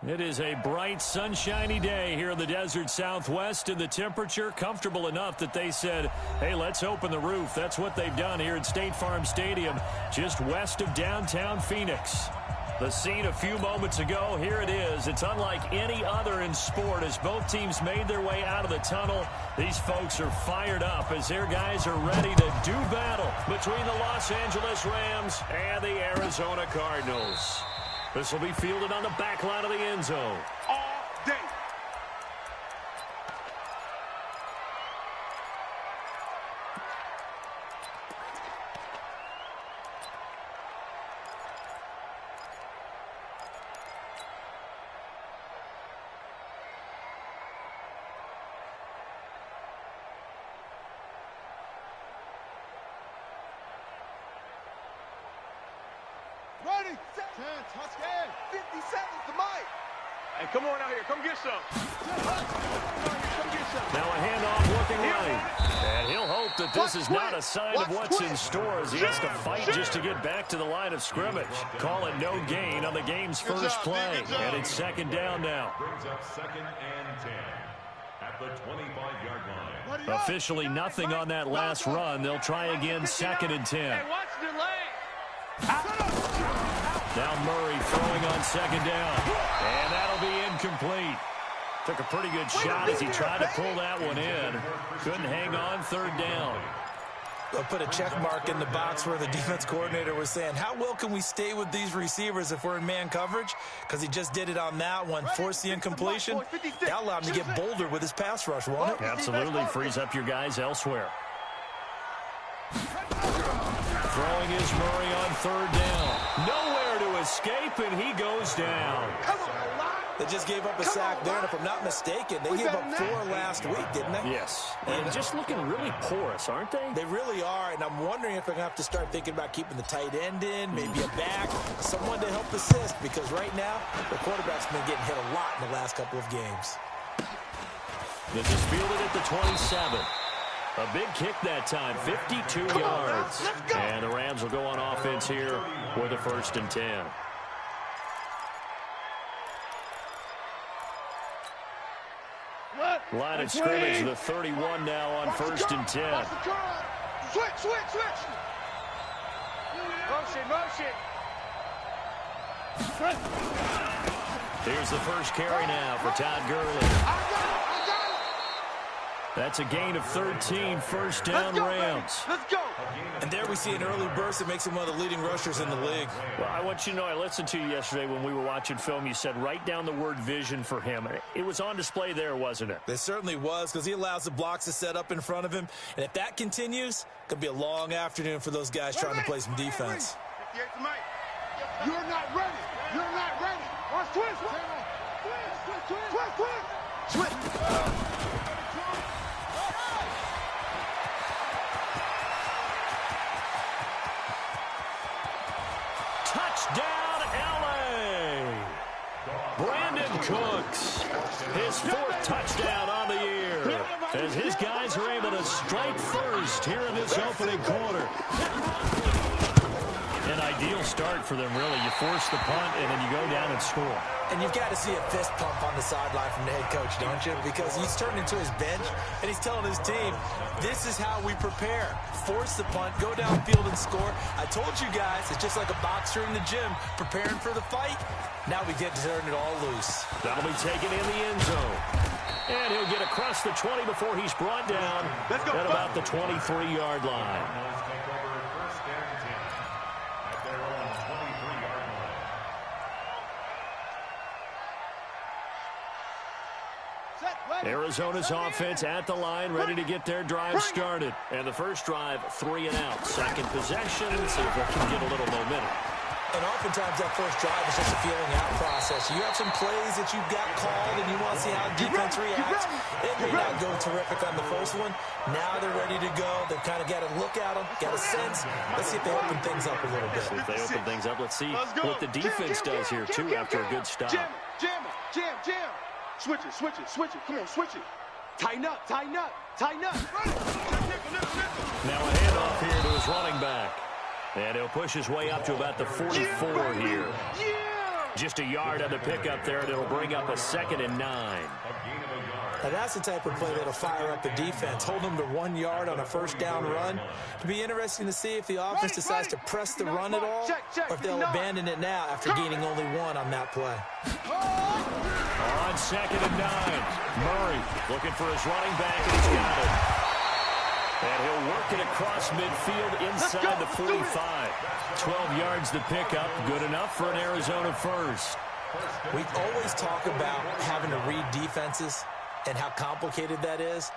It is a bright, sunshiny day here in the desert Southwest, and the temperature comfortable enough that they said, hey, let's open the roof. That's what they've done here at State Farm Stadium, just west of downtown Phoenix. The scene a few moments ago, here it is. It's unlike any other in sport as both teams made their way out of the tunnel. These folks are fired up as their guys are ready to do battle between the Los Angeles Rams and the Arizona Cardinals. This will be fielded on the back line of the end zone. All day. Ready, set, 10, touchdown, 50 seconds to Mike. Hey, come on out here, come get some. Now a handoff looking right. And he'll hope that this is not a sign of what's in store as he has to fight just to get back to the line of scrimmage. Call it no gain on the game's first play. And it's second down now. Brings up second and 10 at the 25-yard line. Officially nothing on that last run. They'll try again second and 10. Hey, watch the lane. Now Murray throwing on second down. And that'll be incomplete. Took a pretty good shot as he tried to pull that one in. Couldn't hang on third down. They'll put a check mark in the box where the defense coordinator was saying, how well can we stay with these receivers if we're in man coverage? Because he just did it on that one, forced the incompletion. That'll allow him to get bolder with his pass rush, won't it? Absolutely frees up your guys elsewhere. Throwing is Murray on third down. Nowhere to escape, and he goes down. They just gave up a sack there, and if I'm not mistaken, they gave up 4 last week, didn't they? Yes. And just looking really porous, aren't they? They really are, and I'm wondering if they're going to have to start thinking about keeping the tight end in, maybe a back, someone to help assist, because right now, the quarterback's been getting hit a lot in the last couple of games. This is fielded at the 27. A big kick that time, 52 yards. And the Rams will go on offense here with a first and 10. Line of scrimmage, the 31 now on first and 10. Switch. Motion. Here's the first carry now for Todd Gurley. That's a gain of 13, first down Rams. Let's go. And there we see an early burst that makes him one of the leading rushers in the league. Well, I want you to know, I listened to you yesterday when we were watching film. You said write down the word vision for him. It was on display there, wasn't it? It certainly was, because he allows the blocks to set up in front of him. And if that continues, it could be a long afternoon for those guys trying to play some defense. You're not ready. Switch. Touchdown, L.A. Brandon Cooks, his 4th touchdown on the year, as his guys are able to strike first here in this opening quarter. An ideal start for them, really. You force the punt, and then you go down and score. And you've got to see a fist pump on the sideline from the head coach, don't you? Because he's turned into his bench, and he's telling his team, this is how we prepare. Force the punt, go downfield and score. I told you guys, it's just like a boxer in the gym preparing for the fight. Now we get to turn it all loose. That'll be taken in the end zone. And he'll get across the 20 before he's brought down at about the 23-yard line. Arizona's offense at the line, ready to get their drive started. And the first drive, 3 and out. Second possession, see if they can get a little momentum. And oftentimes that first drive is just a feeling out process. You have some plays that you've got called and you want to see how the defense reacts. It may not go terrific on the first one. Now they're ready to go. They've kind of got to look at them, got a sense. Let's see if they open things up a little bit. If they open things up, let's see what the defense does here, too, after a good stop. Jam. Switch it. Come on, switch it. Tighten up. Now a handoff here to his running back. And he'll push his way up to about the 44 here. Just a yard on the pickup there, and it'll bring up a 2nd and 9. Now that's the type of play that'll fire up the defense. Hold them to 1 yard on a first down run. It'll be interesting to see if the offense decides to press the run at all, or if they'll abandon it now after gaining only 1 on that play. On 2nd and 9, Murray looking for his running back, and he's got it. And he'll work it across midfield inside the 45. 12 yards to pick up, good enough for an Arizona first. We always talk about having to read defenses and how complicated that is.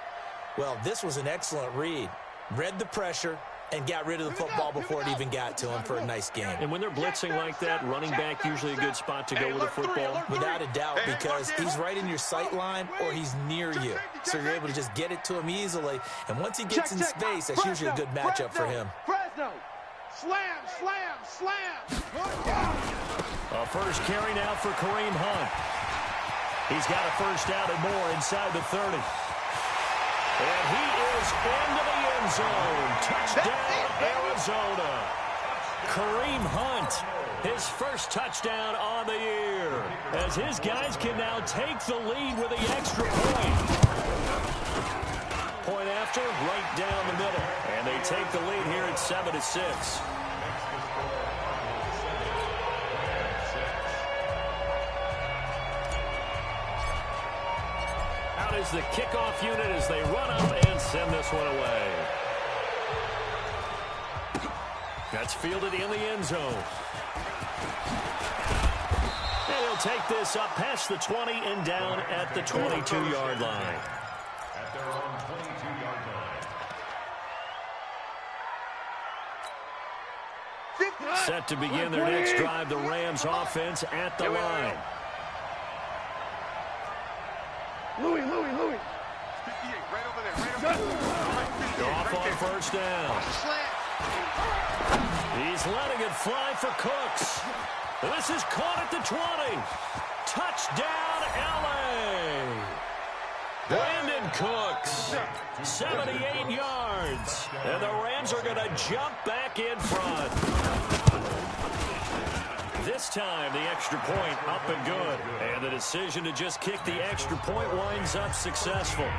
Well, this was an excellent read. Read the pressure and got rid of the football before it even got to him for a nice game. And when they're blitzing like that, running back usually a good spot to go with the football? Without a doubt, because he's right in your sight line or he's near you. So you're able to just get it to him easily. And once he gets in space, that's usually a good matchup for him. Slam, slam, slam. A first carry now for Kareem Hunt. He's got a first down and more inside the 30. And he is into the end zone. Touchdown, Arizona. Kareem Hunt, his first touchdown on the year, as his guys can now take the lead with the extra point. Point after, right down the middle. And they take the lead here at 7-6. Out is the kickoff unit as they run up and send this one away. That's fielded in the end zone. And he'll take this up past the 20 and down at the 22-yard line. At their own 22-yard line. Set to begin their next drive, the Rams offense at the line. Louis. 58, right over there, right over there. Off on first down. He's letting it fly for Cooks. This is caught at the 20. Touchdown, L.A. Brandon Cooks, 78 yards. And the Rams are going to jump back in front. This time, the extra point up and good. And the decision to just kick the extra point winds up successful.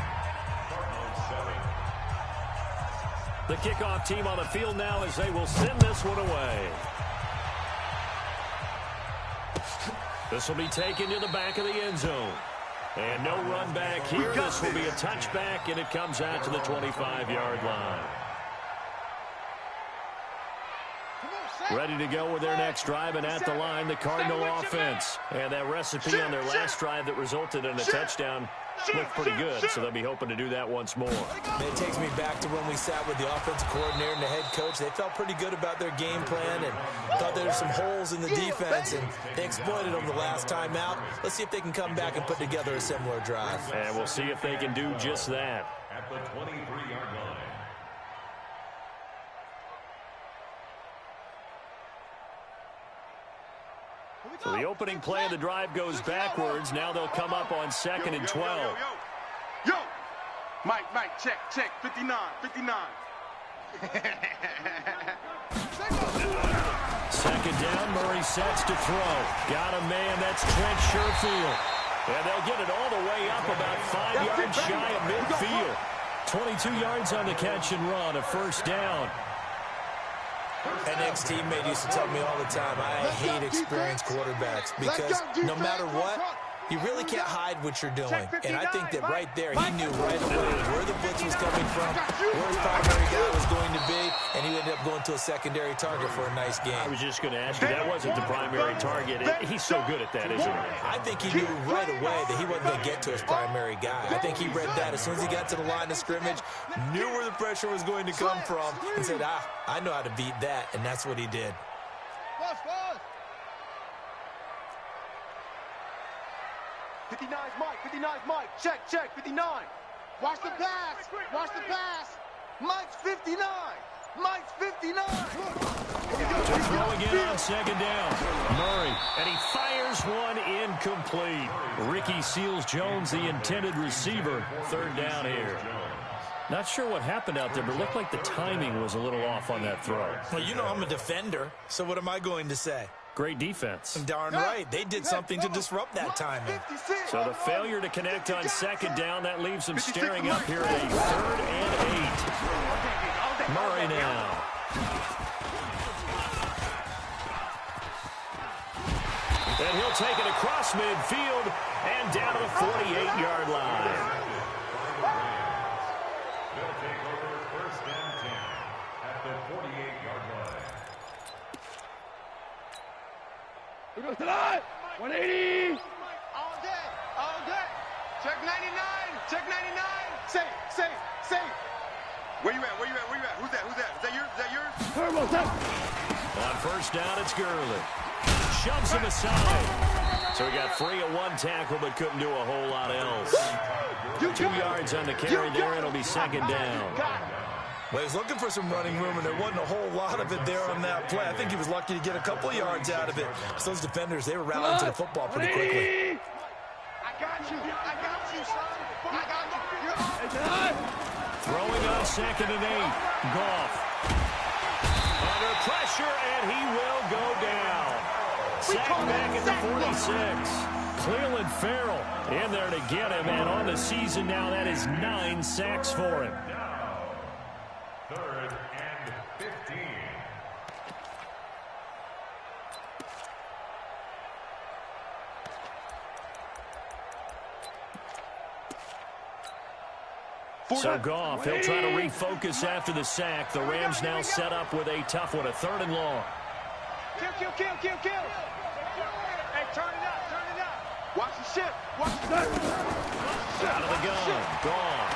The kickoff team on the field now as they will send this one away. This will be taken to the back of the end zone. And no run back here. This will be a touchback, and it comes out to the 25-yard line. Ready to go with their next drive, and at the line, the Cardinal offense. And that recipe on their last drive that resulted in a touchdown looked pretty good, so they'll be hoping to do that once more. It takes me back to when we sat with the offensive coordinator and the head coach. They felt pretty good about their game plan and thought there were some holes in the defense, and they exploited them the last time out. Let's see if they can come back and put together a similar drive. And we'll see if they can do just that. At the 23-yard line. So the opening play of the drive goes backwards. Now they'll come up on 2nd and 12. Yo. Mike, check. 59. Second down, Murray sets to throw. Got a man, that's Trent Sherfield. And they'll get it all the way up about 5 yards shy of midfield. 22 yards on the catch and run, a first down. An ex-teammate used to tell me all the time, I hate experienced quarterbacks because no matter what, you really can't hide what you're doing. And I think that right there, he knew right away where the blitz was coming from, where his primary guy was going to be, and he ended up going to a secondary target for a nice game. I was just going to ask you, that wasn't the primary target. He's so good at that, isn't he? I think he knew right away that he wasn't going to get to his primary guy. I think he read that as soon as he got to the line of scrimmage, knew where the pressure was going to come from, and said, I know how to beat that, and that's what he did. 59's Mike. Check. 59. Watch the pass. Mike's 59. To throw again on second down. Murray, and he fires one incomplete. Ricky Seals-Jones, the intended receiver. Third down here. Not sure what happened out there, but it looked like the timing was a little off on that throw. Well, you know I'm a defender, so what am I going to say? Great defense. Darn right. They did something to disrupt that timing. So the failure to connect on second down, that leaves them staring up here at a 3rd and 8. Murray now. And he'll take it across midfield and down to the 48-yard line. They'll take over 1st and 10 at the 48-yard line. Here goes the line. 180. All day. All day. Check 99. Check 99. Say. Where you at? Where you at? Where you at? Who's that? Who's that? Is that yours? Is that yours? Turbo, On 1st down, it's Gurley. Shoves him aside. So he got free of 1 tackle, but couldn't do a whole lot else. 2 yards on the carry there. It'll be 2nd down. Well, he was looking for some running room, and there wasn't a whole lot of it there on that play. I think he was lucky to get a couple of yards out of it. So those defenders, they were rallying to the football pretty quickly. I got you. I got you, son. I got you. Throwing on 2nd and 8. Goff. Under pressure, and he will go down. Sacked back at the 46. Cleveland Farrell in there to get him, and on the season now, that is 9 sacks for him. 3rd and 15. So Goff, he'll try to refocus after the sack. The Rams now set up with a tough one, a 3rd and long. Kill. Hey, turn it up. Watch the ship. Out of the gun. Gone.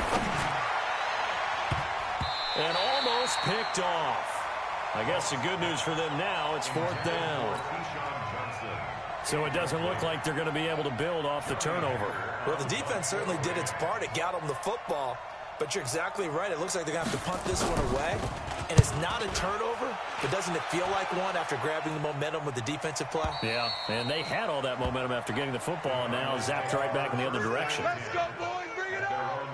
And almost picked off. I guess the good news for them now, it's 4th down. So it doesn't look like they're going to be able to build off the turnover. Well, the defense certainly did its part. It got them the football. But you're exactly right. It looks like they're going to have to punt this one away. And it's not a turnover, but doesn't it feel like one after grabbing the momentum with the defensive play? Yeah, and they had all that momentum after getting the football, and now zapped right back in the other direction. Let's go, boys. Bring it on.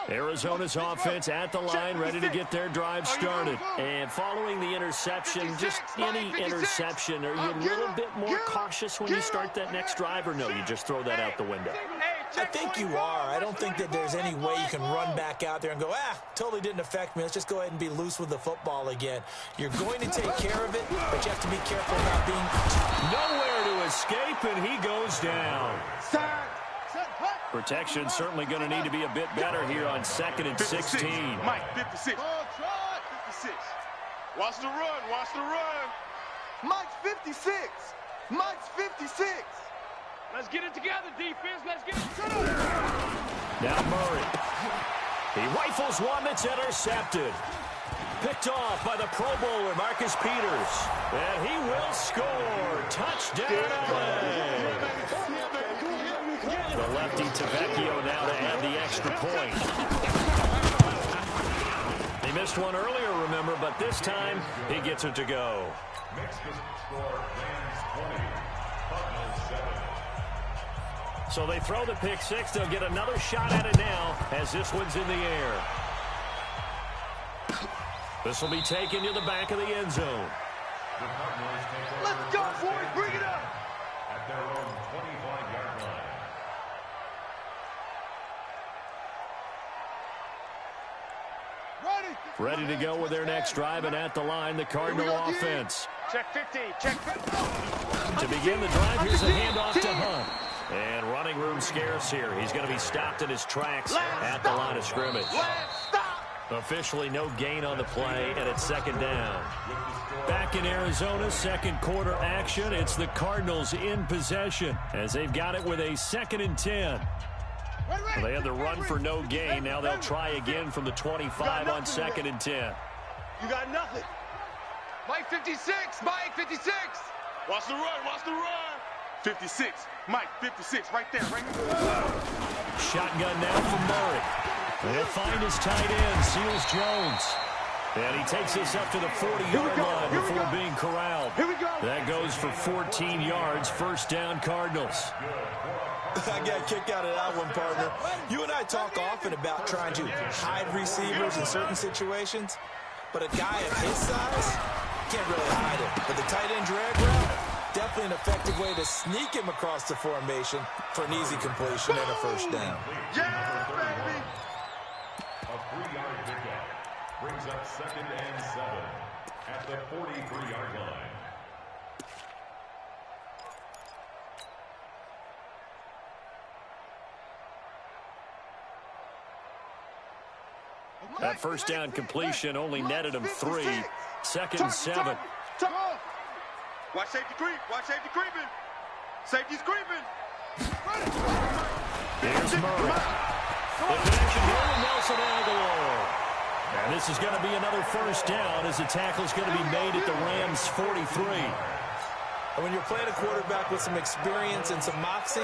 Arizona's offense at the line, ready to get their drive started. And following the interception, just any interception, are you a little bit more cautious when you start that next drive, or no, you just throw that out the window? I think you are. I don't think that there's any way you can run back out there and go, totally didn't affect me. Let's just go ahead and be loose with the football again. You're going to take care of it, but you have to be careful about being nowhere to escape, and he goes down. Protection certainly going to need to be a bit better here on 2nd and 16. Mike, 56. 56. Watch the run. Watch the run. Mike's 56. Mike's 56. Let's get it together, defense. Let's get it together. Now Murray. He rifles one that's intercepted. Picked off by the Pro Bowler, Marcus Peters. And he will score. Touchdown, LA. The lefty Tavecchio now to add the extra point. He missed one earlier, remember, but this time he gets it to go. Makes the score Rams 20, Cardinals 7. So they throw the pick six. They'll get another shot at it now as this one's in the air. This will be taken to the back of the end zone. The Cardinals take over. Let's go, boys. Bring it up. At their own 25-yard line. Ready to go with their next drive, and at the line, the Cardinal offense. Check 50. Check 50. To begin the drive, here's a handoff to Hunt. And running room scarce here. He's going to be stopped in his tracks at the line of scrimmage. Officially no gain on the play, and it's 2nd down. Back in Arizona, 2nd quarter action. It's the Cardinals in possession as they've got it with a 2nd and 10. Well, they had the run for no gain. Now they'll try again from the 25 on 2nd and 10. You got nothing. Mike 56. Mike 56. Watch the run. Watch the run. 56. Mike 56. Right there. Right there. Shotgun now from Murray. And he'll find his tight end, Seals Jones. And he takes this up to the 40-yard line before being corralled. Here we go. That goes for 14 yards. 1st down, Cardinals. I got a kick out of that one, partner. You and I talk often about trying to hide receivers in certain situations, but a guy of his size can't really hide it. But the tight end drag route, definitely an effective way to sneak him across the formation for an easy completion and a first down. Yeah, baby! A 3-yard pickup brings up 2nd and 7 at the 43-yard line. That first down completion only netted him 3. 2nd and 7. Watch safety creep. Watch safety creeping. Safety's creeping. Here's Murray. The connection here with Nelson Aguilar. And this is going to be another first down as the tackle is going to be made at the Rams' 43. And when you're playing a quarterback with some experience and some moxie,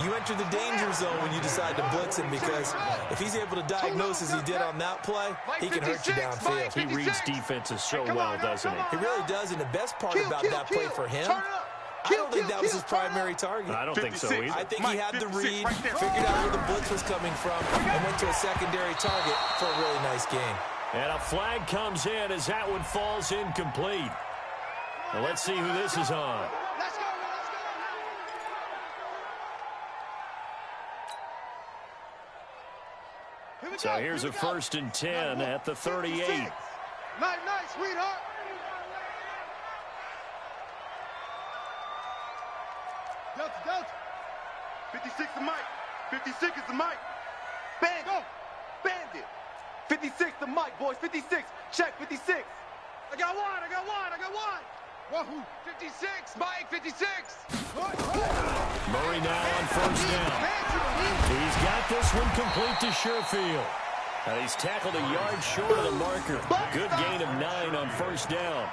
you enter the danger zone when you decide to blitz him, because if he's able to diagnose as he did on that play, he can hurt you downfield. He reads defenses so well, doesn't he? He really does, and the best part about that play for him, I don't think that was his primary target. I don't think so either. I think he had the read, figured out where the blitz was coming from, and went to a secondary target for a really nice game. And a flag comes in as that one falls incomplete. Well, let's see who this is on. So here's a 1st and 10 at the 38. Nice, sweetheart. Delta. 56 the mic. 56 is the mic. Bandit. 56 the mic, boys. 56. Check 56. I got one. Wahoo. 56. Mike, 56. Murray now on first down. He's got this one complete to Sherfield. And he's tackled a yard short of the marker. Good gain of 9 on first down.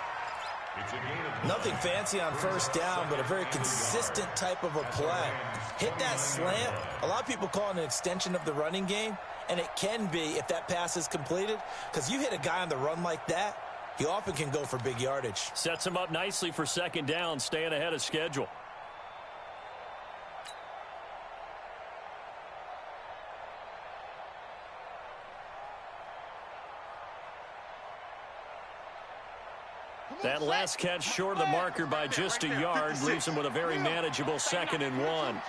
Nothing fancy on first down, but a very consistent type of a play. Hit that slant. A lot of people call it an extension of the running game, and it can be if that pass is completed, because you hit a guy on the run like that, he often can go for big yardage. Sets him up nicely for 2nd down, staying ahead of schedule. That last catch short of the marker by just a yard leaves him with a very manageable 2nd and 1. 22.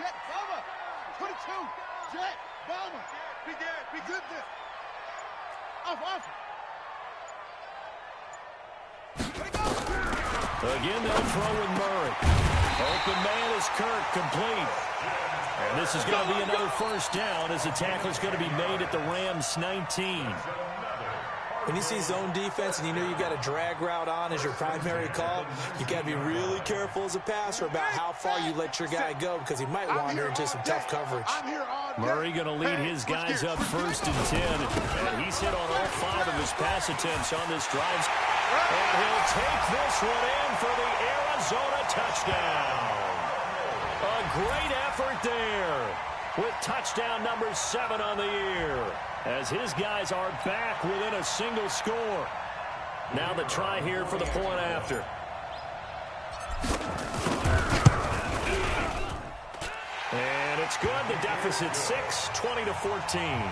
Jet. Bomber. Be there. Be good there. Off. Again, they'll throw with Murray. Open man is Kirk, complete. And this is going to be another first down as the tackle is going to be made at the Rams' 19. When you see zone defense and you know you've got a drag route on as your primary call, you got to be really careful as a passer about how far you let your guy go, because he might wander into some tough coverage. Murray going to lead his guys up 1st and 10. And he's hit on all 5 of his pass attempts on this drive. And he'll take this one in for the Arizona touchdown. A great effort there with touchdown number 7 on the year, as his guys are back within a single score. Now the try here for the point after. And it's good. The deficit 6, 20-14.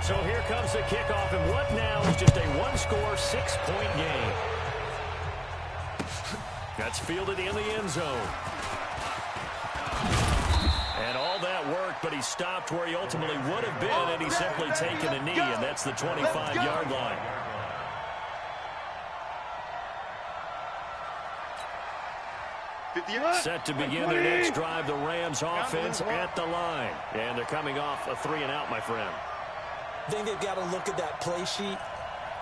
So here comes the kickoff, and what now is just a one-score, 6-point game. That's fielded in the end zone. And all that worked, but he stopped where he ultimately would have been, and he's simply taken a knee, and that's the 25-yard line. Set to begin their next drive, the Rams offense at the line. And they're coming off a 3-and-out, my friend. I think they've got to look at that play sheet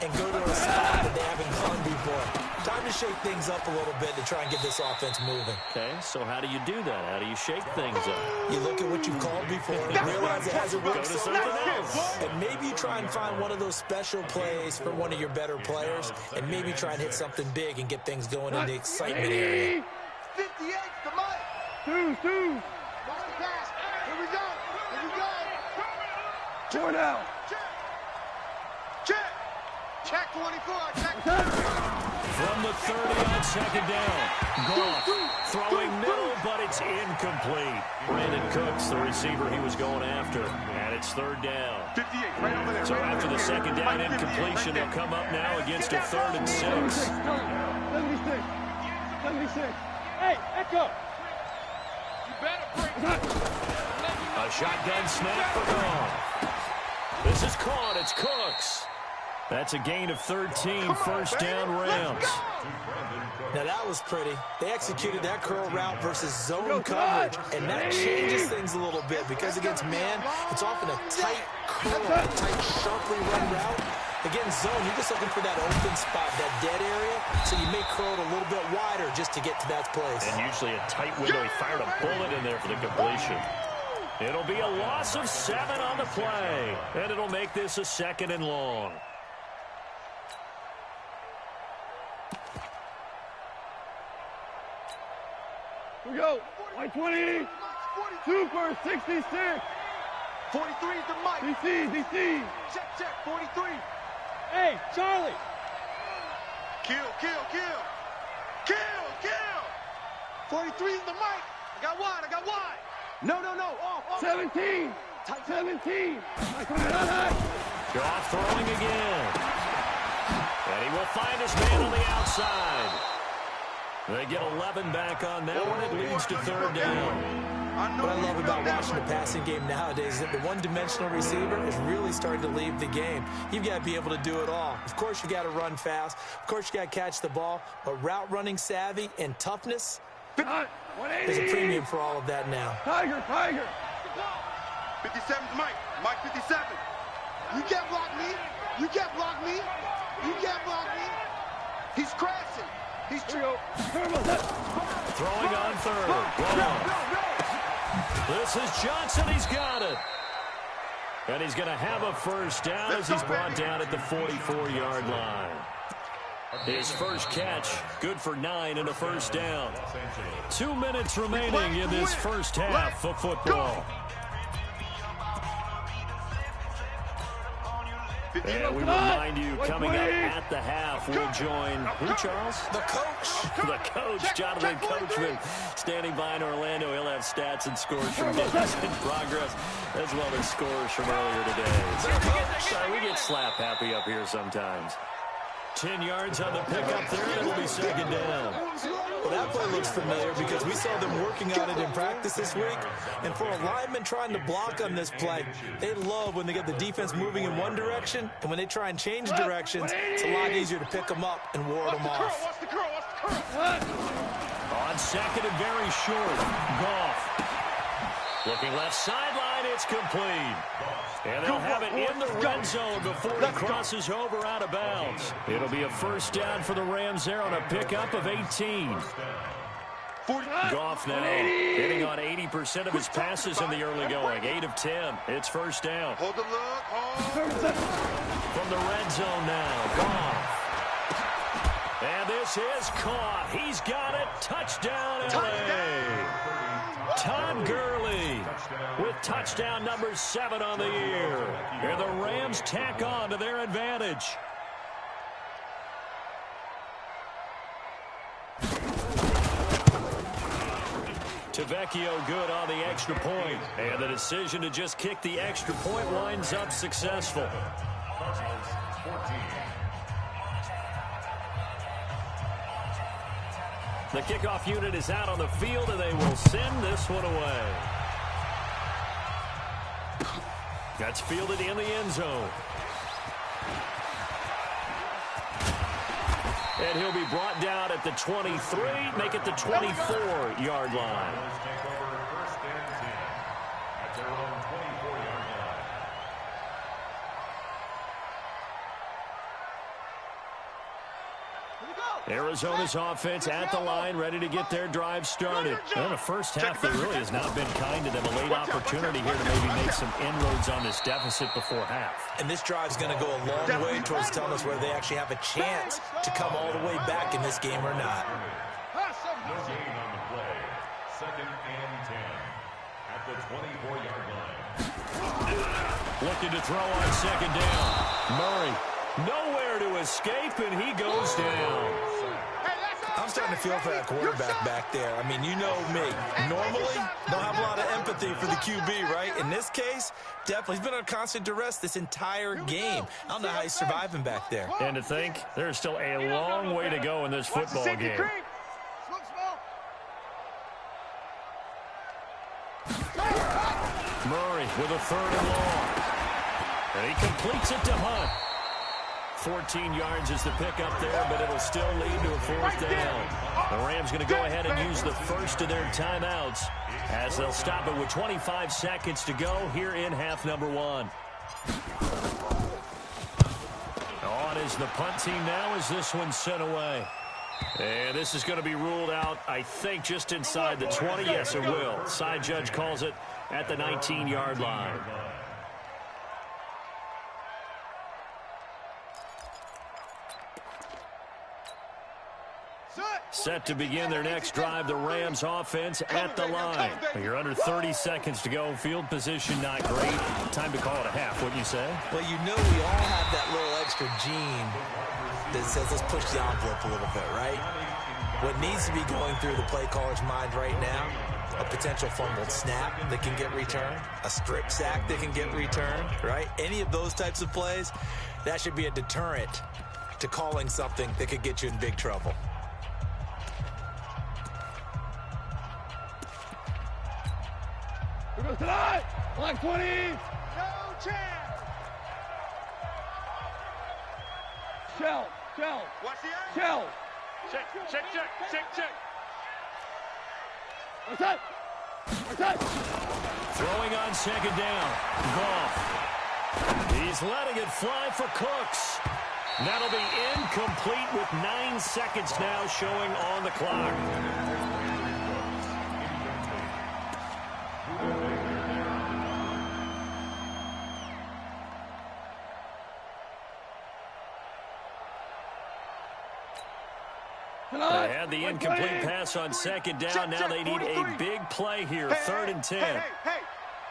and go to a spot that they haven't gone before. Time to shake things up a little bit to try and get this offense moving. Okay, so how do you do that? How do you shake things up? You look at what you've called before and realize it hasn't worked Go to so something well. else. And maybe you try and find one of those special plays for one of your better players, and maybe try and hit something big and get things going in the excitement area. 58 to Mike. 2. Here we go. Join out. Check. Check 24. Check 24. From the 30 on second down. Goff throwing middle, but it's incomplete. Brandon Cooks, the receiver he was going after. And it's third down. 58, right over there. So after the second down incompletion, they'll come up now against a 3rd and 6. 76. 76. Hey, Echo. You better bring A shotgun snap for Goff. This is caught. It's Cooks. That's a gain of 13, first down Rams. Now that was pretty. They executed that curl route versus zone coverage, and that changes things a little bit because against man, it's often a tight curl, a tight, sharply run route. Against zone, you're just looking for that open spot, that dead area, so you may curl it a little bit wider just to get to that place. And usually a tight window. He fired a bullet in there for the completion. It'll be a loss of 7 on the play, and it'll make this a 2nd and long. We go. 120. Super 66. 43 is the mic. DC. Check. 43. Hey, Charlie. Kill. 43 is the mic. I got wide. No. Off. 17. 17. Goff throwing again. And he will find his man on the outside. They get 11 back on that one. It leads to 3rd down. What I love about watching the passing game nowadays is that the one-dimensional receiver is really starting to leave the game. You've got to be able to do it all. Of course, you got to run fast. Of course, you got to catch the ball. But route running savvy and toughness, there's a premium for all of that now. Tiger. 57's Mike. Mike 57. You can't block me. He's crashing. He's throwing on 3rd. This is Johnson. He's got it. And he's going to have a first down as he's brought down at the 44-yard line. His first catch, good for 9 and a first down. 2 minutes remaining in this first half of football. And we remind you, coming up at the half, we'll join, who, Charles? The coach. The coach, Jonathan Coachman, standing by in Orlando. He'll have stats and scores from games in progress, as well as scores from earlier today. So we get slap happy up here sometimes. 10 yards on the pickup there, and it'll be 2nd down. Well, that play looks familiar because we saw them working on it in practice this week. And for a lineman trying to block on this play, they love when they get the defense moving in one direction, and when they try and change directions, it's a lot easier to pick them up and ward them off. Watch the curl. On 2nd and very short, Goff. Looking left sideline, it's complete. And they'll have it in the red zone before he crosses over out of bounds. It'll be a first down for the Rams there on a pickup of 18. Goff now hitting on 80% of his passes in the early going. 8 of 10. It's first down. Hold the look. From the red zone now, Goff. And this is caught. He's got it. Touchdown, LA. Todd Gurley with touchdown number 7 on the year. And the Rams tack on to their advantage. Tavecchio good on the extra point. And the decision to just kick the extra point winds up successful. The kickoff unit is out on the field, and they will send this one away. That's fielded in the end zone. And he'll be brought down at the 23, make it the 24-yard line. Arizona's offense at the line, ready to get their drive started. In the first half, there really has not been kind to them. A late opportunity here to maybe make some inroads on this deficit before half. And this drive's going to go a long way towards telling us whether they actually have a chance to come all the way back in this game or not. No gain on the play. 2nd and 10 at the 24-yard line. Looking to throw on 2nd down. Murray Nowhere to escape, and he goes down. I'm starting to feel for that quarterback back there. I mean, you know me. Normally, don't have a lot of empathy for the QB, right? In this case, definitely. He's been on constant duress this entire game. I don't know how he's surviving back there. And to think, there's still a long way to go in this football game. Murray with a 3rd and long. And he completes it to Hunt. 14 yards is the pickup there, but it'll still lead to a 4th down. The Rams going to go ahead and use the first of their timeouts as they'll stop it with 25 seconds to go here in half number 1. On is the punt team now as this one's sent away. And this is going to be ruled out, I think, just inside the 20. Yes, it will. Side judge calls it at the 19-yard line. Set to begin their next drive, the Rams offense at the line. You're under 30 seconds to go. Field position not great. Time to call it a half, wouldn't you say? Well, you know we all have that little extra gene that says let's push the envelope a little bit, right? What needs to be going through the play caller's mind right now, a potential fumbled snap that can get returned, a strip sack that can get returned, right? Any of those types of plays, that should be a deterrent to calling something that could get you in big trouble. Here goes tonight. Line 20. No chance. Shell. Watch the air. Shell. Check. Attack. Throwing on 2nd down. Goff. He's letting it fly for Cooks. That'll be incomplete with 9 seconds now showing on the clock. They had the incomplete pass on 2nd down. Now they need a big play here. 3rd and 10. Hey.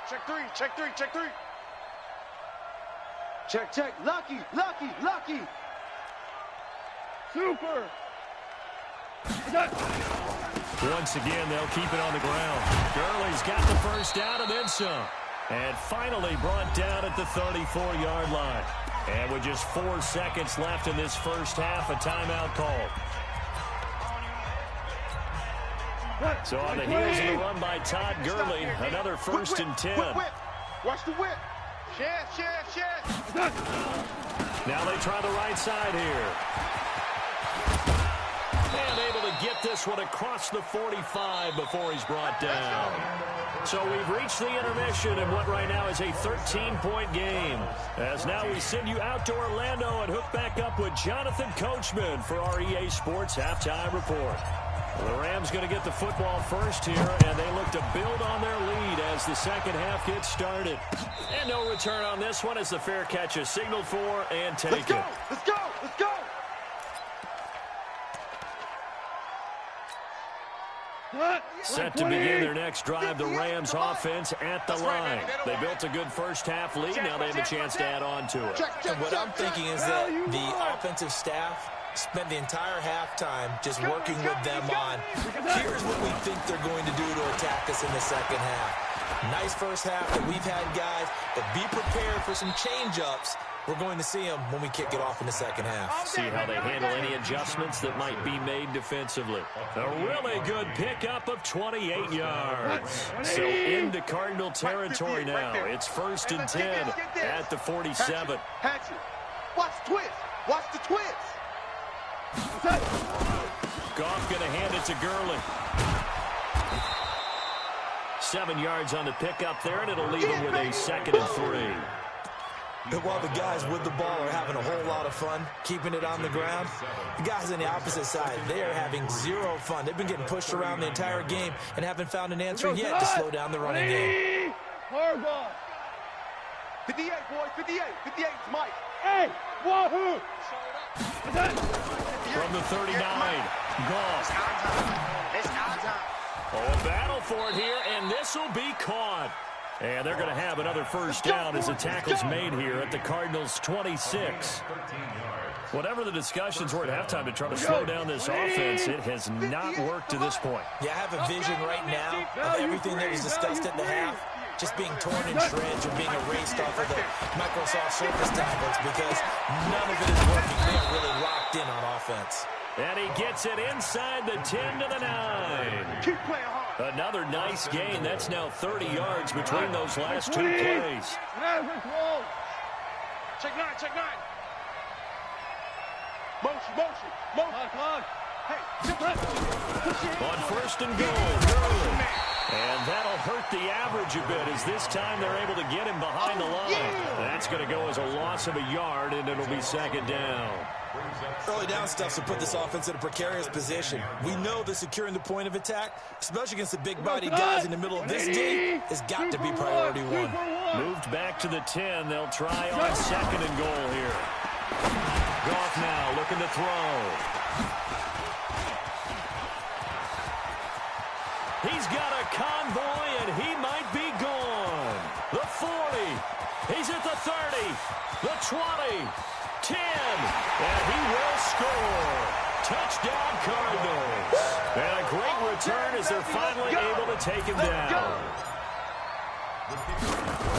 Check three. Check. Lucky. Super. Once again, they'll keep it on the ground. Gurley's got the first down and then some. And finally brought down at the 34-yard line. And with just 4 seconds left in this first half, a timeout called. So on the heels of the run by Todd Gurley, another 1st and 10. Watch the whip. Share. Now they try the right side here. And able to get this one across the 45 before he's brought down. So we've reached the intermission in what right now is a 13-point game. As now we send you out to Orlando and hook back up with Jonathan Coachman for our EA Sports Halftime Report. The Rams going to get the football first here, and they look to build on their lead as the second half gets started. And no return on this one as the fair catch is signaled for and taken. Let's go. Set to begin their next drive, the Rams offense at the line. They built a good first half lead. Now they have a chance to add on to it. And what I'm thinking is that the offensive staff spent the entire halftime just working with them on, here's what we think they're going to do to attack us in the second half. Nice first half that we've had, guys, but be prepared for some change-ups. We're going to see them when we kick it off in the second half. See how they handle any adjustments that might be made defensively. A really good pickup of 28 yards. So into Cardinal territory now. It's 1st and 10 at the 47. Hatchet. Watch the twist. Goff going to hand it to Gurley. 7 yards on the pickup there, and it'll leave him with a 2nd and 3. And while the guys with the ball are having a whole lot of fun keeping it on the ground, the guys on the opposite side, they are having zero fun. They've been getting pushed around the entire game and haven't found an answer yet to slow down the running game. Hard ball. 58, boys. 58 is Mike. Hey, wahoo! From the 39, Goff. It's our time. Oh, a battle for it here, and this will be caught. And they're going to have another first down as the tackle's made here at the Cardinals' 26. Whatever the discussions were at halftime to try to slow down this offense, it has not worked to this point. Yeah, I have a vision right now of everything that was discussed at the half just being torn in shreds or being erased off of the Microsoft Surface tablets because none of it is working. They are really locked in on offense. And he gets it inside the 10 to the 9. Keep playing hard. Another nice gain. That's now 30 yards between those last two plays. Check 9, check 9. Motion. Hey, on first and goal, Gurley. And that'll hurt the average a bit as this time they're able to get him behind the line. That's going to go as a loss of a yard, and it'll be second down. Early down stuff to put this offense in a precarious position. We know that securing the point of attack, especially against the big-bodied guys in the middle of this game, has got to be priority one. Moved back to the 10. They'll try on second and goal here. Goff now looking to throw. He's got a convoy, and he might be gone. The 40. He's at the 30. The 20. 10. And he will score. Touchdown, Cardinals. And a great return as they're finally able to take him down.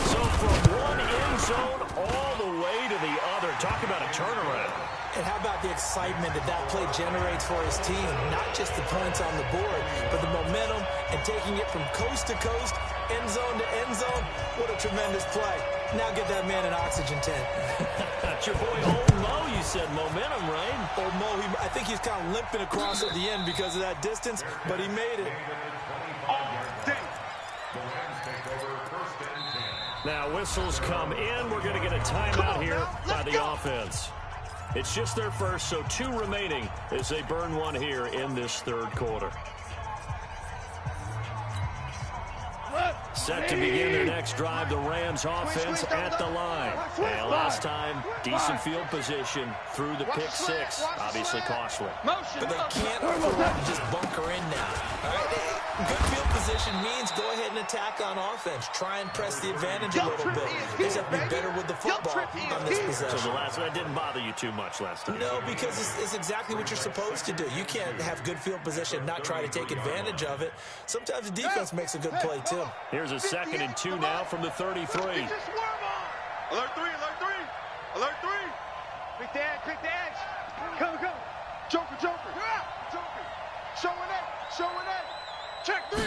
So from one end zone all the way to the other. Talk about a turnaround. And how about the excitement that that play generates for his team? Not just the points on the board, but the momentum and taking it from coast to coast, end zone to end zone. What a tremendous play. Now get that man an oxygen tent. That's your boy Old Mo, you said momentum, right? Old Mo, I think he's kind of limping across at the end because of that distance, but he made it. Now whistles come in. We're going to get a timeout here by the offense. It's just their first, so 2 remaining as they burn one here in this third quarter. Set to begin their next drive, the Rams offense at the line. And last time, decent field position through the pick 6. Obviously costly. But they can't afford to just bunker in now. All right? Good field position means go ahead and attack on offense. Try and press the advantage a little bit. They just have to be better with the football on this possession. So that didn't bother you too much last time? No, because it's exactly what you're supposed to do. You can't have good field position and not try to take advantage of it. Sometimes the defense makes a good play, too. Here's a 2nd and 2 now from the 33. Alert 3, alert 3. Alert 3. Pick the edge. Come. Joker. Showing it. Check 3.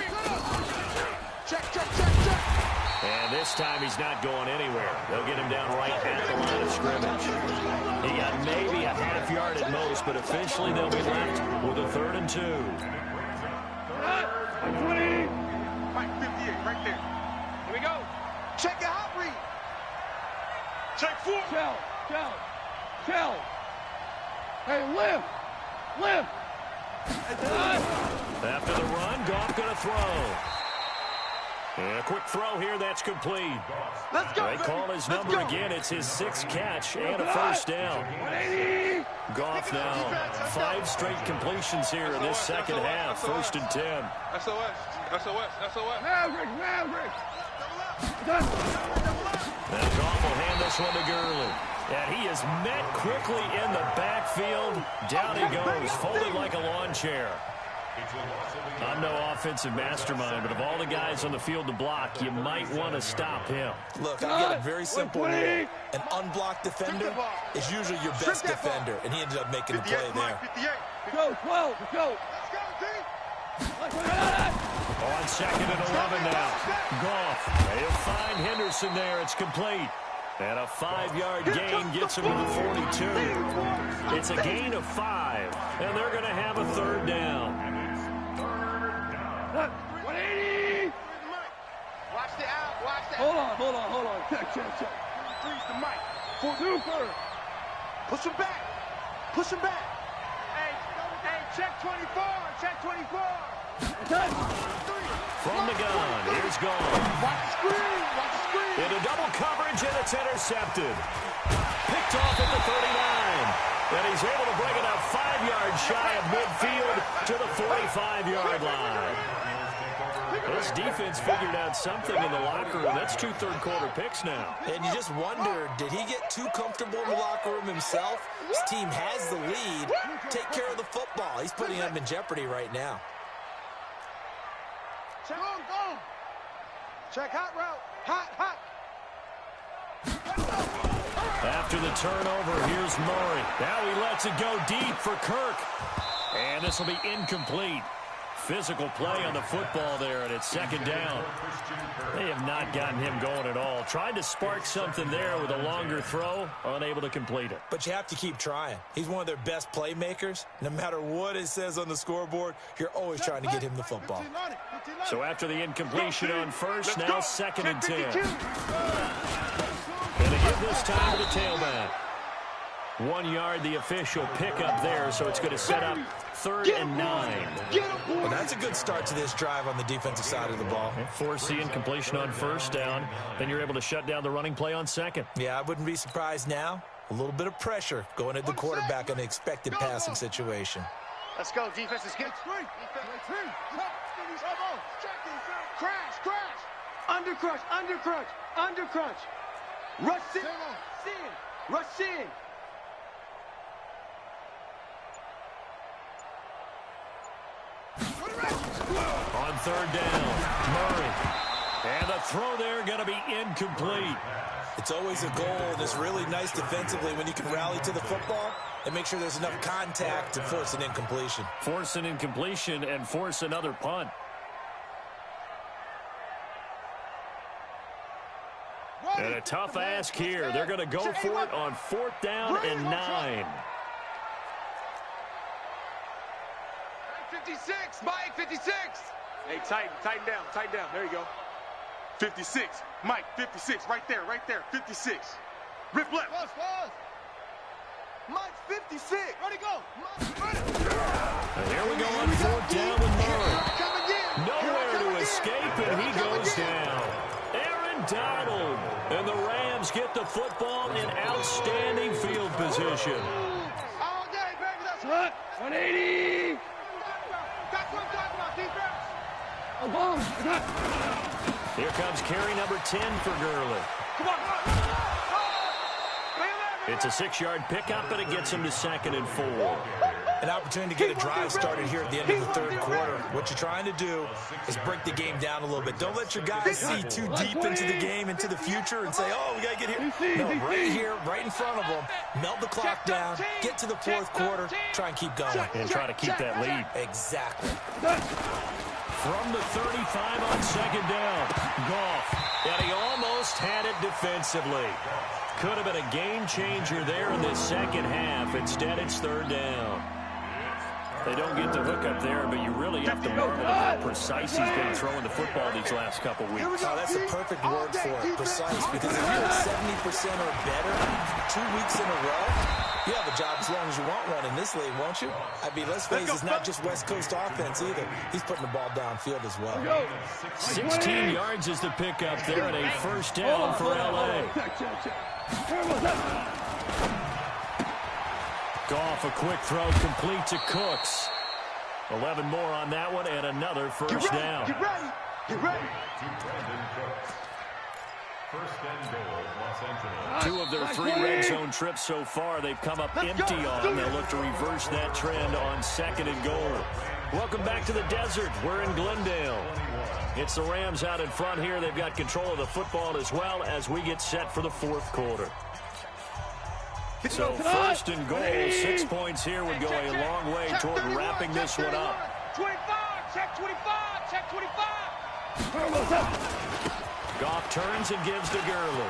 Check. And this time he's not going anywhere. They'll get him down right at the line of scrimmage. He got maybe a half yard at most, but officially they'll be left with a 3rd and 2. 20. Mike 58, right there. Here we go. Check a hot read. Check 4. Tell. Hey, lift. After the run, Goff going to throw. And a quick throw here, that's complete. Let's go, They call his number again. It's his 6th catch and a first down. Goff now 5 straight completions here in this second half. 1st and 10. SOS. Maverick. Now Goff will hand this one to Gurley. And he is met quickly in the backfield. Down he goes, folded like a lawn chair. I'm no offensive mastermind, but of all the guys on the field to block, you might want to stop him. Look, I get a very simple rule. An unblocked defender is usually your best defender, and he ended up making the play there. Go. On 2nd and 11 now. Goff, they'll find Henderson there. It's complete. And a 5-yard gain gets him to the 42. It's a gain of 5, and they're going to have a 3rd down. 180. Watch the out. Hold on. Check. 3's the mic. Super. Push him back. Hey, check 24. From the gun, here's Goff. Watch the screen. Into double coverage, and it's intercepted. Picked off at the 39. And he's able to bring it up 5 yards shy of midfield to the 45-yard line. This defense figured out something in the locker room. That's 2 third-quarter picks now. And you just wonder, did he get too comfortable in the locker room himself? His team has the lead. Take care of the football. He's putting them in jeopardy right now. Check on, go. Check hot route. Hot. After the turnover, here's Murray. Now he lets it go deep for Kirk. And this will be incomplete. Physical play on the football there, and it's second down. They have not gotten him going at all. Tried to spark something there with a longer throw, unable to complete it. But you have to keep trying. He's one of their best playmakers. No matter what it says on the scoreboard, you're always trying to get him the football. So after the incompletion on first, now 2nd and 10. Going to give this time to the tailback. 1 yard, the official pickup there, so it's going to set up 3rd and 9. Well, that's a good start to this drive on the defensive side of the ball. Force the incompletion on first down. Then you're able to shut down the running play on second. Yeah, I wouldn't be surprised now. A little bit of pressure going at the quarterback in an expected passing situation. Let's go, defense is good. Crash. Under crunch. Rush in. On 3rd down, Murray. And the throw there going to be incomplete. It's always a goal, and it's really nice defensively when you can rally to the football and make sure there's enough contact to force an incompletion. Force an incompletion and force another punt. And a tough ask here. They're going to go for it on 4th down and 9. 56, Mike, 56. Hey, tighten down. There you go. 56, Mike, 56, right there, 56. Rip left. Mike, 56. Ready, go. And here we go on 4th down with Murray. Nowhere to escape, and he goes down. Aaron Donald. And the Rams get the football in outstanding field position. All day, baby, that's hot. 180. That's what I'm talking about, defense. Here comes carry number 10 for Gurley. Come on. It's a 6-yard pickup, and it gets him to 2nd and 4. An opportunity to get a drive started here at the end of the 3rd quarter. What you're trying to do is break the game down a little bit. Don't let your guys see too deep into the game, into the future, and say, oh, we got to get here. No, right here, right in front of them. Melt the clock down, get to the 4th quarter, try and keep going. And try to keep that lead. Exactly. From the 35 on 2nd down, Goff. And he almost had it defensively. Could have been a game changer there in this second half. Instead, it's 3rd down. They don't get the hook up there, but you really have to marvel at how precise he's been throwing the football these last couple weeks. Oh, that's the perfect word for it, precise, because if you're at 70% or better 2 weeks in a row, you have a job as long as you want one in this league, won't you? I mean, let's face it, it's not just West Coast offense either. He's putting the ball downfield as well. 16 yards is the pickup there, and a 1st down for L.A. Goff, a quick throw, complete to Cooks. 11 more on that one, and another 1st down. Get ready. 1st and goal, Los Angeles. 2 of their 3 red zone trips so far, they've come up empty on. They'll look to reverse that trend on 2nd and goal. Welcome back to the desert. We're in Glendale. It's the Rams out in front here. They've got control of the football as well as we get set for the 4th quarter. So 1st and goal, 6 points here would go a long way toward wrapping this one up. 25, check 25, check 25. Goff turns and gives to Gurley.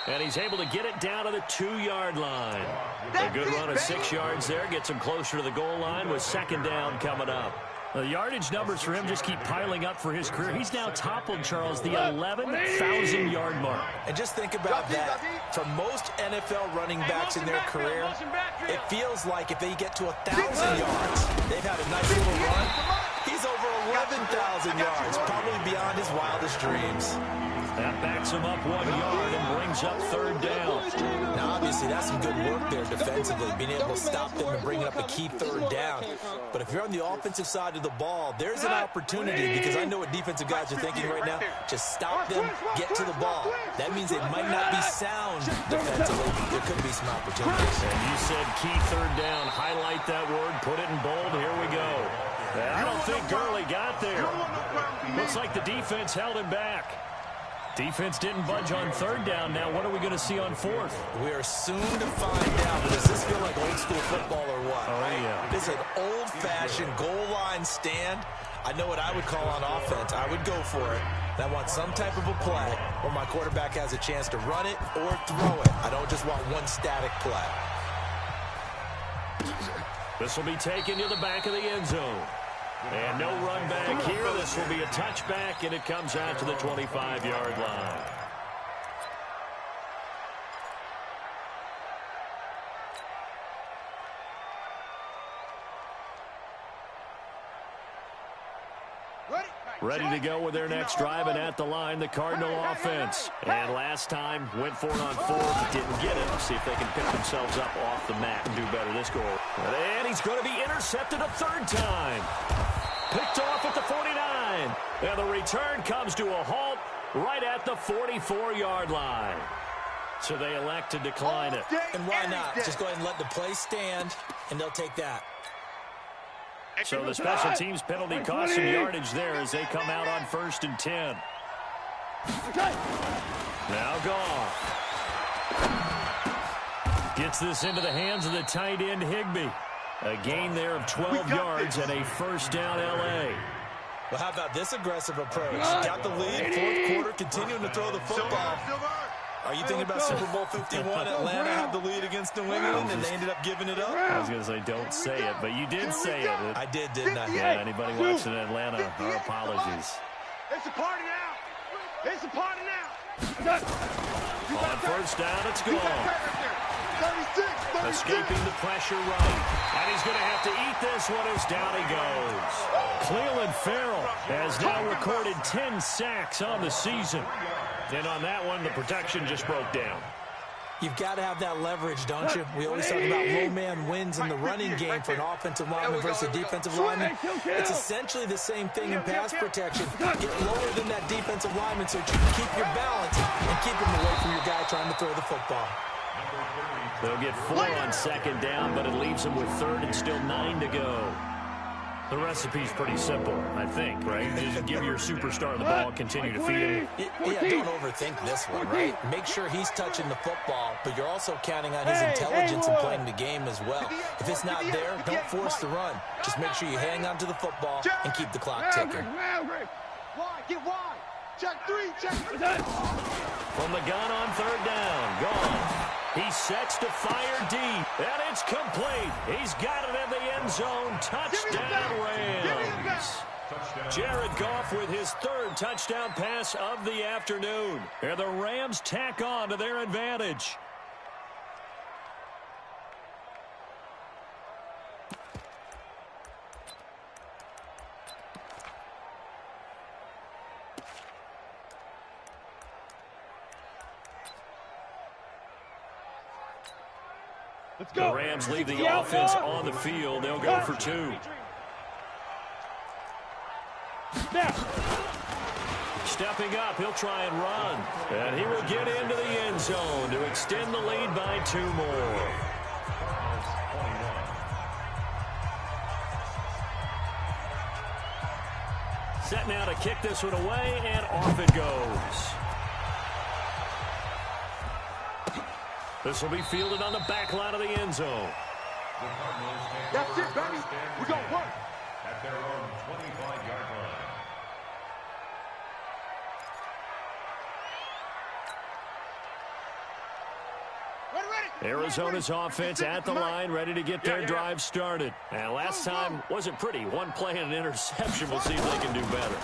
And he's able to get it down to the 2-yard line. A good run of 6 yards there gets him closer to the goal line with 2nd down coming up. The yardage numbers for him just keep piling up for his career. He's now toppled, Charles, the 11,000-yard mark. And just think about that. For most NFL running backs in their career, it feels like if they get to 1,000 yards, they've had a nice little run. He's over 11,000 yards, probably beyond his wildest dreams. That backs him up 1 yard and brings up 3rd down. Now, obviously, that's some good work there defensively, being able to stop them and bring up a key 3rd down. But if you're on the offensive side of the ball, there's an opportunity because I know what defensive guys are thinking right now. Just stop them, get to the ball. That means they might not be sound defensively. There could be some opportunities. And you said key third down. Highlight that word, put it in bold. Here we go. I don't think Gurley got there. Looks like the defense held him back. Defense didn't budge on third down. Now what are we going to see on fourth? We are soon to find out. Does this feel like old school football or what? Oh, yeah. This is an old-fashioned goal line stand. I know what I would call on offense. I would go for it. And I want some type of a play where my quarterback has a chance to run it or throw it. I don't just want one static play. This will be taken to the back of the end zone. And no run back here. This will be a touchback, and it comes out to the 25-yard line. Ready to go with their next drive, and at the line, the Cardinal offense. And last time, went for it on fourth, didn't get it. See if they can pick themselves up off the mat and do better this goal. And he's going to be intercepted a third time. Picked off at the 49. And the return comes to a halt right at the 44-yard line. So they elect to decline it. And why not? Just go ahead and let the play stand, and they'll take that. So the special teams penalty cost some yardage there as they come out on 1st and 10. Now Goff. Gets this into the hands of the tight end Higbee. A gain there of 12 yards and a first down L.A. Well, how about this aggressive approach? Got the lead, fourth quarter, continuing to throw the football. Are you thinking about Super Bowl 51? Atlanta had the lead against New England, and they ended up giving it up? I was going to say, don't say it, but you did say it. I did, didn't I? Yeah, anybody watching Atlanta, our apologies. It's a party now. It's a party now. On first down, it's gone. 36. Escaping the pressure right. And he's going to have to eat this one as down he goes. Cleveland Farrell has now recorded 10 sacks on the season. And on that one, the protection just broke down. You've got to have that leverage, don't you? We always talk about low man wins in the running game for an offensive lineman versus a defensive lineman. It's essentially the same thing in pass protection. Get lower than that defensive lineman so that you can keep your balance and keep him away from your guy trying to throw the football. They'll get 4 on second down, but it leaves them with third and still 9 to go. The recipe's pretty simple, I think, right? Just give your superstar the ball, continue to feed him. Yeah, don't overthink this one, right? Make sure he's touching the football, but you're also counting on his intelligence and playing the game as well. If it's not there, don't force the run. Just make sure you hang on to the football and keep the clock ticking. Wide, get wide. Check 3, check 3. From the gun on third down, gone. He sets to fire deep, and it's complete. He's got it in the end zone. Touchdown, Rams. Jared Goff with his third touchdown pass of the afternoon. And the Rams tack on to their advantage. The Rams leave the offense on the field. They'll go for 2. Stepping up, he'll try and run. And he will get into the end zone to extend the lead by 2 more. Set now to kick this one away, and off it goes. This will be fielded on the back line of the end zone. That's it, baby. We're going to work. At their own 25-yard line. Arizona's offense at the line, ready to get their drive started. And last time wasn't pretty. One play and an interception. We'll see if they can do better.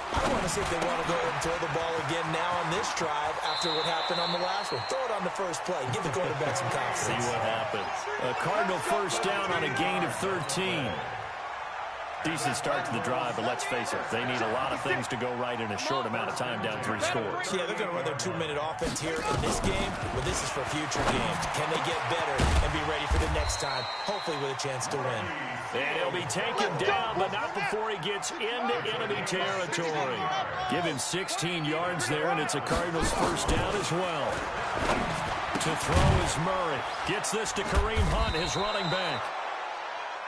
I want to see if they want to go ahead and throw the ball again now on this drive after what happened on the last one. Throw it on the first play. Give the quarterback some confidence. See what happens. A Cardinal first down on a gain of 13. Decent start to the drive, but let's face it, they need a lot of things to go right in a short amount of time down 3 scores. Yeah, they're going to run their 2-minute offense here in this game, but this is for future games. Can they get better and be ready for the next time, hopefully with a chance to win? And he'll be taken down, but not before he gets into enemy territory. Give him 16 yards there, and it's a Cardinals first down as well. To throw is Murray. Gets this to Kareem Hunt, his running back.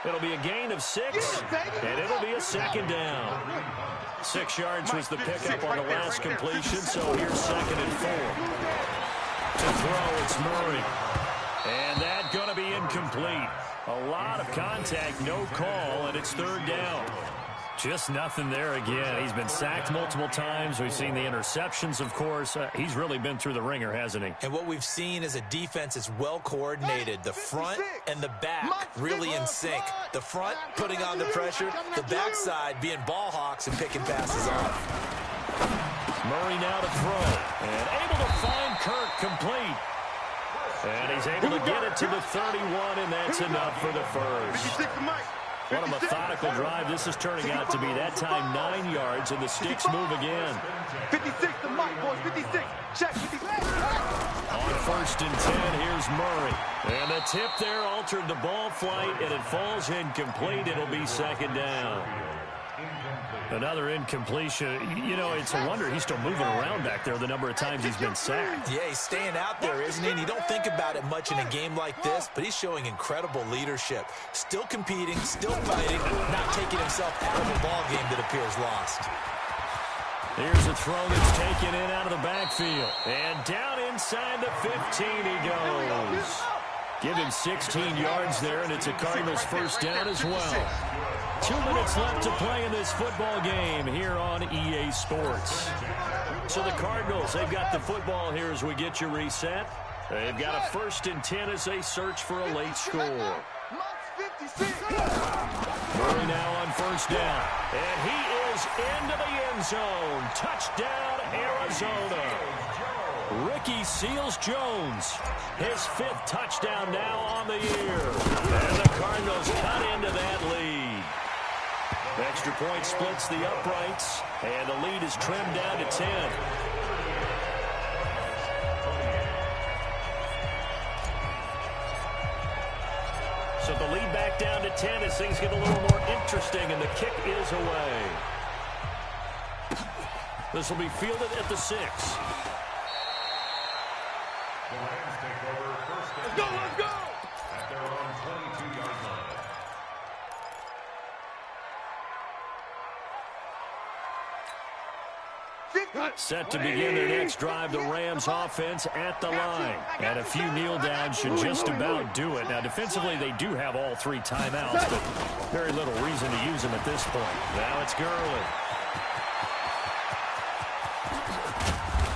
It'll be a gain of 6, and it'll be a second down. 6 yards was the pickup on the last completion, so here's 2nd and 4. To throw, it's Murray. And that's going to be incomplete. A lot of contact, no call, and it's 3rd down. Just nothing there again. He's been sacked multiple times. We've seen the interceptions, of course. He's really been through the ringer, hasn't he? And what we've seen is a defense that's well coordinated. The front and the back really in sync. The front putting on the pressure, the backside being ball hawks and picking passes off. Murray now to throw. And able to find Kirk complete. And he's able to get it to the 31, and that's enough for the first. What a methodical drive this is turning out to be. That time 9 yards, and the sticks move again. 56 to Mike, boys. 56. Check. 56. On 1st and 10, here's Murray. And the tip there altered the ball flight, and it falls incomplete. It'll be 2nd down. Another incompletion. You know, it's a wonder he's still moving around back there the number of times he's been sacked. Yeah, he's staying out there, isn't he? And you don't think about it much in a game like this, but he's showing incredible leadership. Still competing, still fighting, not taking himself out of a ball game that appears lost. Here's a throw that's taken in out of the backfield. And down inside the 15 he goes. Give him 16 yards there, and it's a Cardinals first down as well. 2 minutes left to play in this football game here on EA Sports. So the Cardinals, they've got the football here as we get you reset. They've got a 1st and 10 as they search for a late score. Murray now on 1st down. And he is into the end zone. Touchdown, Arizona. Ricky Seals-Jones, his 5th touchdown now on the year. And the Cardinals cut into that lead. Extra point splits the uprights, and the lead is trimmed down to 10. So the lead back down to 10 as things get a little more interesting, and the kick is away. This will be fielded at the 6. Let's go, let's go! At their own 22-yard line. Set to begin their next drive, the Rams offense at the line. And a few kneel downs should just about do it. Now, defensively, they do have all 3 timeouts, but very little reason to use them at this point. Now it's Gurley.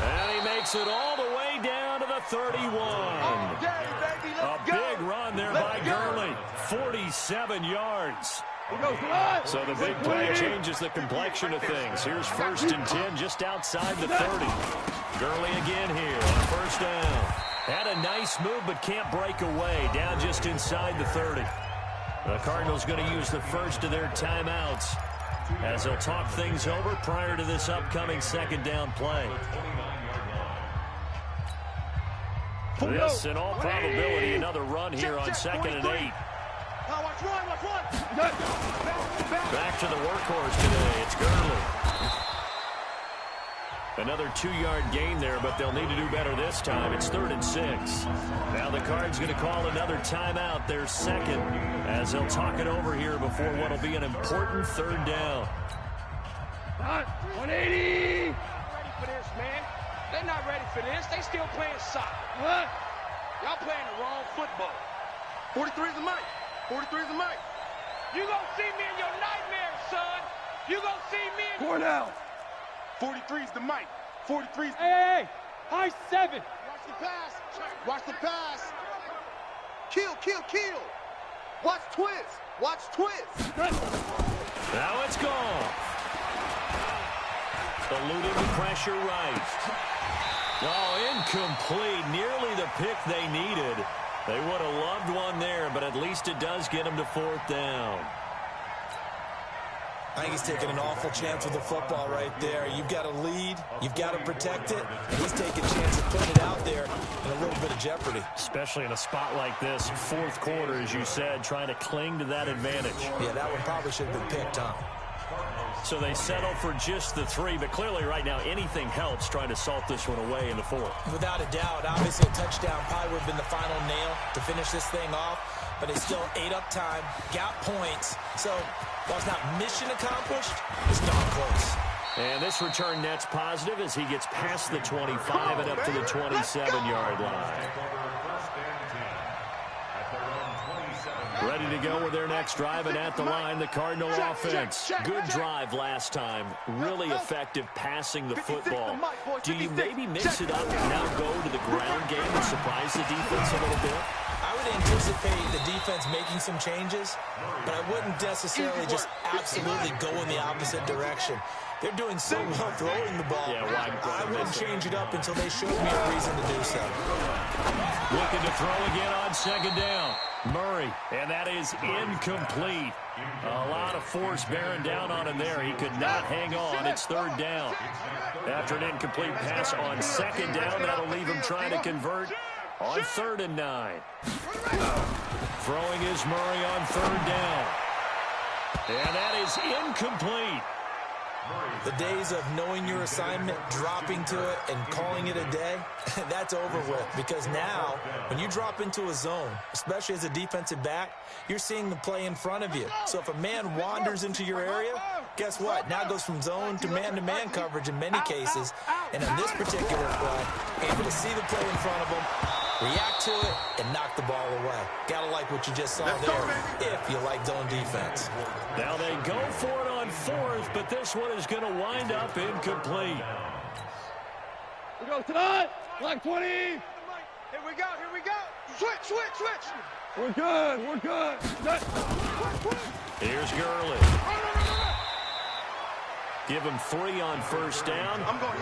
And he makes it all the way down to the 31. A big run there by Gurley. 47 yards. So the big play changes the complexion of things. Here's 1st and 10 just outside the 30. Gurley again here on 1st down. Had a nice move but can't break away. Down just inside the 30. The Cardinals going to use the first of their timeouts as they'll talk things over prior to this upcoming 2nd down play. This, in all probability, another run here on 2nd and 8. Back to the workhorse today. It's Gurley. Another 2-yard gain there, but they'll need to do better this time. It's 3rd and 6. Now the Cards going to call another timeout, their 2nd, as they'll talk it over here before what will be an important 3rd down. 180! Ready for this, man. They're not ready for this. They still playing soccer. What? Y'all playing the wrong football. 43 is the mic. 43 is the mic. You gonna see me in your nightmares, son. You gonna see me in... 4 down. 43 is the mic. 43 is... Hey! High 7! Watch the pass. Watch the pass. Kill. Watch twist. Watch twist. Now it's gone. Eluding the pressure right. Oh, incomplete. Nearly the pick they needed. They would have loved one there, but at least it does get them to 4th down. I think he's taking an awful chance with the football right there. You've got to lead, you've got to protect it, and he's taking a chance of putting it out there in a little bit of jeopardy. Especially in a spot like this, fourth quarter, as you said, trying to cling to that advantage. Yeah, that one probably should have been picked, huh? So they settle for just the 3, but clearly right now anything helps trying to salt this one away in the 4th. Without a doubt, obviously a touchdown probably would have been the final nail to finish this thing off, but they still ate up time, got points, so while it's not mission accomplished, it's darn close. And this return net's positive as he gets past the 25 and up to the 27-yard line. Ready to go with their next drive, and at the line, the Cardinal offense. Good drive last time. Really effective passing the football. Do you maybe mix it up and now go to the ground game and surprise the defense a little bit? I would anticipate the defense making some changes, but I wouldn't necessarily just absolutely go in the opposite direction. They're doing so well throwing the ball. Yeah, I wouldn't change it up until they showed me a reason to do so. Looking to throw again on second down. Murray, and that is incomplete. A lot of force bearing down on him there. He could not hang on. It's third down. After an incomplete pass on second down, that'll leave him trying to convert on 3rd and 9. Throwing is Murray on 3rd down. And that is incomplete. The days of knowing your assignment, dropping to it, and calling it a day, that's over with. Because now, when you drop into a zone, especially as a defensive back, you're seeing the play in front of you. So if a man wanders into your area, guess what? Now it goes from zone to man-to-man coverage in many cases. And in this particular play, able to see the play in front of him, react to it, and knock the ball away. Gotta like what you just saw there, if you like zone defense. Now they go for it on 4th, but this one is going to wind up incomplete. We go tonight. Like 20. Here we go, here we go. Switch. We're good. Here's Gurley. Give him 3 on first down.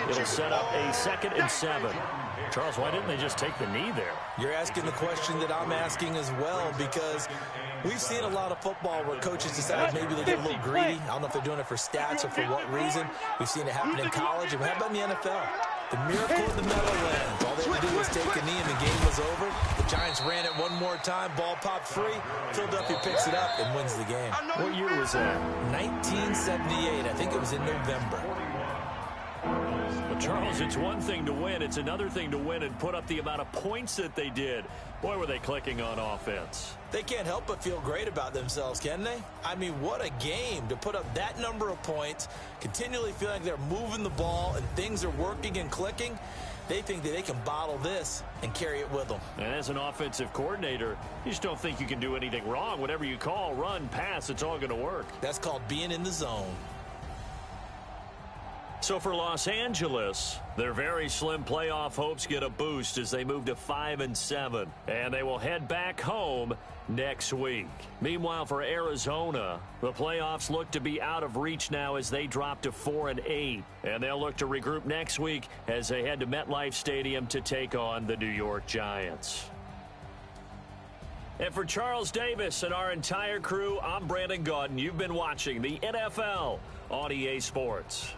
It'll set up a 2nd and 7. Charles, why didn't they just take the knee there? You're asking the question that I'm asking as well, because we've seen a lot of football where coaches decide maybe they get a little greedy. I don't know if they're doing it for stats or for what reason. We've seen it happen in college. And how about in the NFL? The miracle of the Meadowlands. All they had to do was take a knee and the game was over. The Giants ran it one more time. Ball popped free. Philadelphia picks it up and wins the game. What year was that? 1978. I think it was in November. Well, Charles, it's one thing to win. It's another thing to win and put up the amount of points that they did. Boy, were they clicking on offense. They can't help but feel great about themselves, can they? I mean, what a game to put up that number of points, continually feeling like they're moving the ball and things are working and clicking. They think that they can bottle this and carry it with them. And as an offensive coordinator, you just don't think you can do anything wrong. Whatever you call, run, pass, it's all going to work. That's called being in the zone. So for Los Angeles, their very slim playoff hopes get a boost as they move to 5-7, and they will head back home next week. Meanwhile, for Arizona, the playoffs look to be out of reach now as they drop to 4-8, and they'll look to regroup next week as they head to MetLife Stadium to take on the New York Giants. And for Charles Davis and our entire crew, I'm Brandon Gaudin. You've been watching the NFL on EA Sports.